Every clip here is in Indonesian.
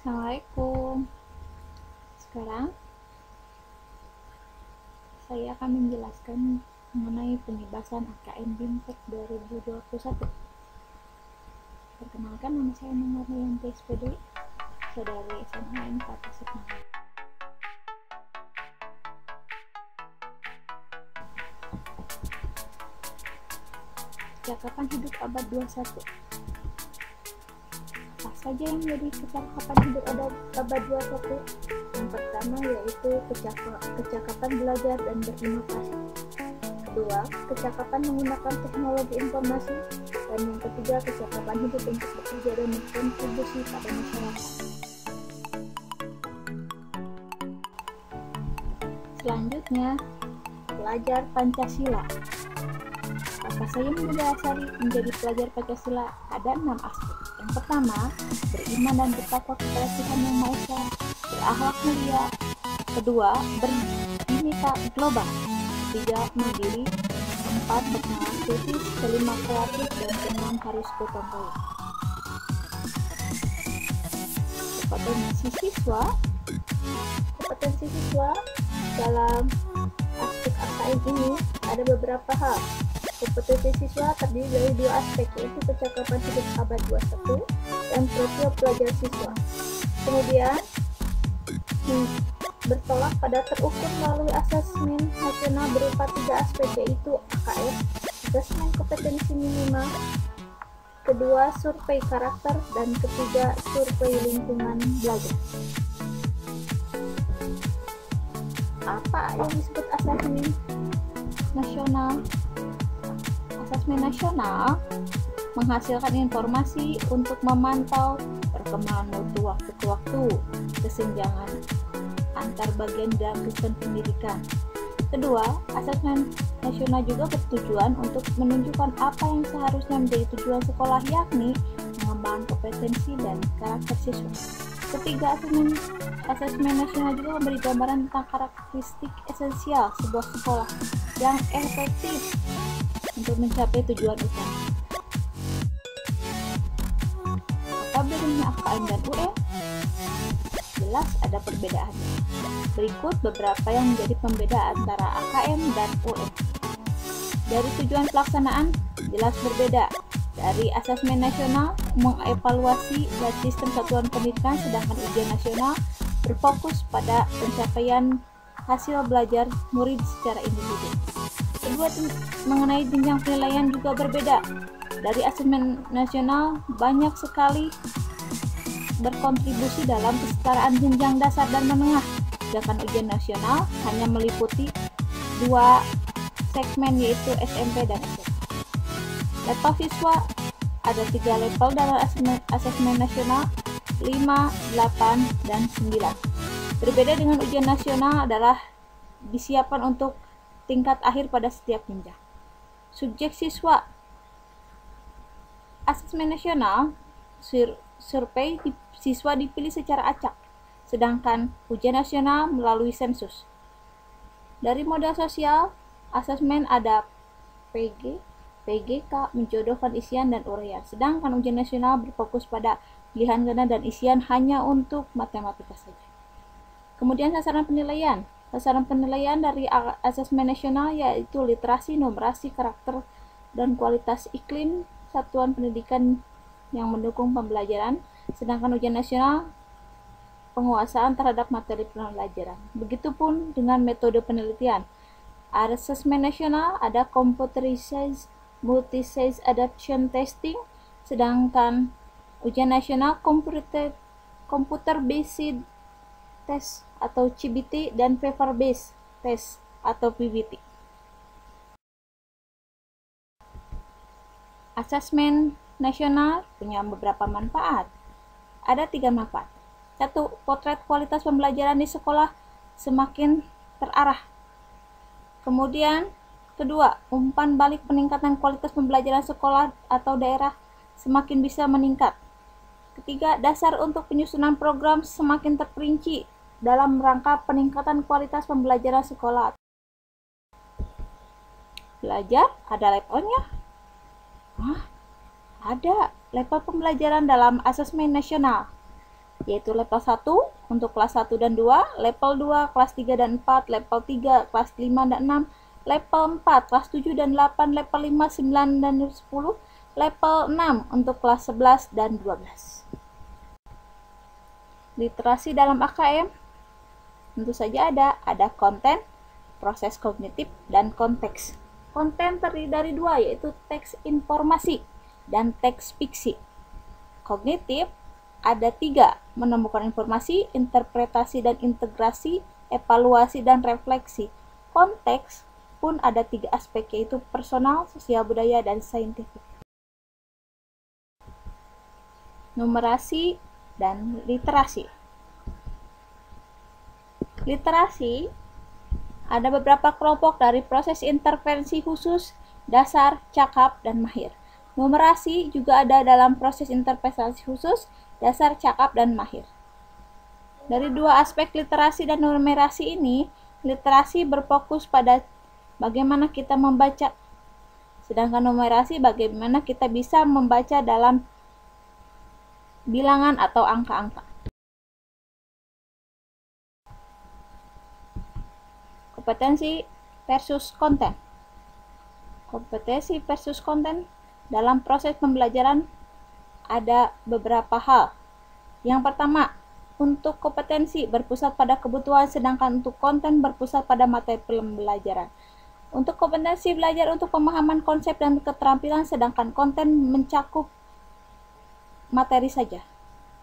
Assalamualaikum. Sekarang saya akan menjelaskan mengenai penyebasan AKM BIMTEK 2021. Perkenalkan, nama saya Nurlianti SPD, saudari SMA 4 Tasikmalaya. Percakapan hidup abad 21. Apa saja yang menjadi percakapan hidup abad 21? Yang pertama yaitu kecakapan belajar dan berinovasi. Kedua, kecakapan menggunakan teknologi informasi. Dan yang ketiga, kecakapan hidup untuk bekerja dan berkontribusi pada masyarakat. Selanjutnya, pelajar Pancasila. Apa saja mendasari menjadi pelajar Pancasila? Ada 6 aspek. Yang pertama, beriman dan bertakwa kepada Tuhan Yang Maha Esa, berakhlak mulia. Kedua, berbhinneka global. Ketiga, mandiri. Keempat, bernalar kritis. Kelima, kreatif. Dan keenam, harus gotong royong. Kompetensi siswa dalam aspek AKM ini ada beberapa hal. Kompetensi siswa terdiri dari 2 aspek, yaitu percakapan hidup abad 21 dan profil pelajar siswa. Kemudian bertolak pada terukur melalui asesmen nasional berupa 3 aspek, yaitu AKM, asesmen kompetensi minimal, kedua survei karakter, dan ketiga survei lingkungan belajar. Apa yang disebut asesmen nasional? Asesmen nasional menghasilkan informasi untuk memantau perkembangan mutu waktu ke waktu, kesenjangan antar bagian dalam kehidupan pendidikan. Kedua, asesmen nasional juga bertujuan untuk menunjukkan apa yang seharusnya menjadi tujuan sekolah, yakni mengembangkan kompetensi dan karakter siswa. Ketiga, asesmen nasional juga memberi gambaran tentang karakteristik esensial sebuah sekolah yang efektif untuk mencapai tujuan utama. Apa bedanya AKM dan UN? Jelas ada perbedaannya. Berikut beberapa yang menjadi pembeda antara AKM dan UN. Dari tujuan pelaksanaan, jelas berbeda. Dari asesmen nasional mengevaluasi sistem satuan pendidikan, sedangkan ujian nasional berfokus pada pencapaian hasil belajar murid secara individu. Kedua, mengenai jenjang penilaian juga berbeda. Dari asesmen nasional banyak sekali berkontribusi dalam kesetaraan jenjang dasar dan menengah, sedangkan ujian nasional hanya meliputi 2 segmen, yaitu SMP dan SMA. Level siswa ada 3 level dalam asesmen nasional, 5, 8, dan 9. Berbeda dengan ujian nasional adalah disiapkan untuk tingkat akhir pada setiap jenjang. Subjek siswa. Asesmen nasional, survei siswa dipilih secara acak, sedangkan ujian nasional melalui sensus. Dari modal sosial, asesmen ada PG, PGK, menjodohkan isian dan uraian, sedangkan ujian nasional berfokus pada pilihan ganda dan isian hanya untuk matematika saja. Kemudian sasaran penilaian. Sasaran penilaian dari asesmen nasional yaitu literasi, numerasi, karakter, dan kualitas iklim satuan pendidikan yang mendukung pembelajaran, sedangkan ujian nasional penguasaan terhadap materi pembelajaran. Begitupun dengan metode penelitian. Asesmen nasional ada computerized multi-stage adaptation testing, sedangkan ujian nasional computer based test atau CBT dan paper based test atau PBT. Asesmen nasional punya beberapa manfaat. Ada 3 manfaat. 1. Potret kualitas pembelajaran di sekolah semakin terarah. Kemudian, kedua, umpan balik peningkatan kualitas pembelajaran sekolah atau daerah semakin bisa meningkat. Ketiga, dasar untuk penyusunan program semakin terperinci dalam rangka peningkatan kualitas pembelajaran sekolah. Belajar ada levelnya? Ada level pembelajaran dalam asesmen nasional, yaitu level 1 untuk kelas 1 dan 2, level 2 kelas 3 dan 4, level 3 kelas 5 dan 6, level 4 kelas 7 dan 8, level 5, 9 dan 10, level 6 untuk kelas 11 dan 12. Literasi dalam AKM tentu saja ada konten, proses kognitif, dan konteks. Konten terdiri dari dua, yaitu teks informasi dan teks fiksi. Kognitif ada 3, menemukan informasi, interpretasi dan integrasi, evaluasi dan refleksi. Konteks pun ada 3 aspek, yaitu personal, sosial budaya, dan saintifik. Numerasi dan literasi. Literasi ada beberapa kelompok dari proses intervensi khusus, dasar, cakap, dan mahir. Numerasi juga ada dalam proses interpretasi khusus, dasar, cakap, dan mahir. Dari dua aspek literasi dan numerasi ini, literasi berfokus pada bagaimana kita membaca, sedangkan numerasi bagaimana kita bisa membaca dalam bilangan atau angka-angka. Kompetensi versus konten. Kompetensi versus konten dalam proses pembelajaran ada beberapa hal. Yang pertama, untuk kompetensi berpusat pada kebutuhan, sedangkan untuk konten berpusat pada materi pembelajaran. Untuk kompetensi belajar untuk pemahaman konsep dan keterampilan, sedangkan konten mencakup materi saja.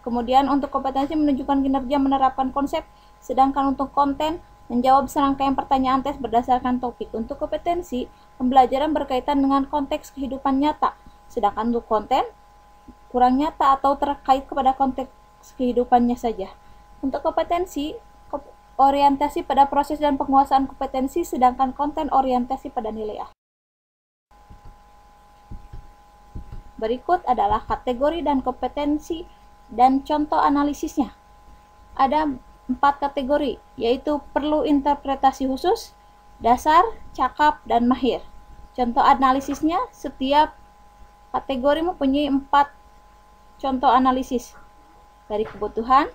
Kemudian untuk kompetensi menunjukkan kinerja menerapkan konsep, sedangkan untuk konten menjawab serangkaian pertanyaan tes berdasarkan topik. Untuk kompetensi, pembelajaran berkaitan dengan konteks kehidupan nyata, sedangkan untuk konten kurang nyata atau terkait kepada konteks kehidupannya saja. Untuk kompetensi, orientasi pada proses dan penguasaan kompetensi, sedangkan konten orientasi pada nilai A. Berikut adalah kategori dan kompetensi dan contoh analisisnya. Ada 4 kategori, yaitu perlu interpretasi khusus, dasar, cakap, dan mahir. Contoh analisisnya, setiap kategori mempunyai 4 contoh analisis, dari kebutuhan,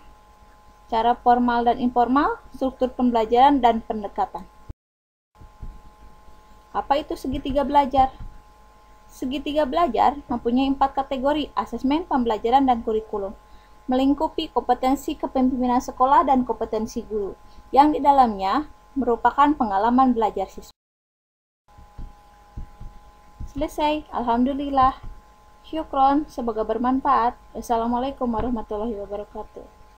cara formal dan informal, struktur pembelajaran, dan pendekatan. Apa itu segitiga belajar? Segitiga belajar mempunyai 4 kategori, asesmen, pembelajaran, dan kurikulum, melingkupi kompetensi kepemimpinan sekolah dan kompetensi guru, yang di dalamnya merupakan pengalaman belajar siswa. Selesai, alhamdulillah. Syukron, semoga bermanfaat. Wassalamualaikum warahmatullahi wabarakatuh.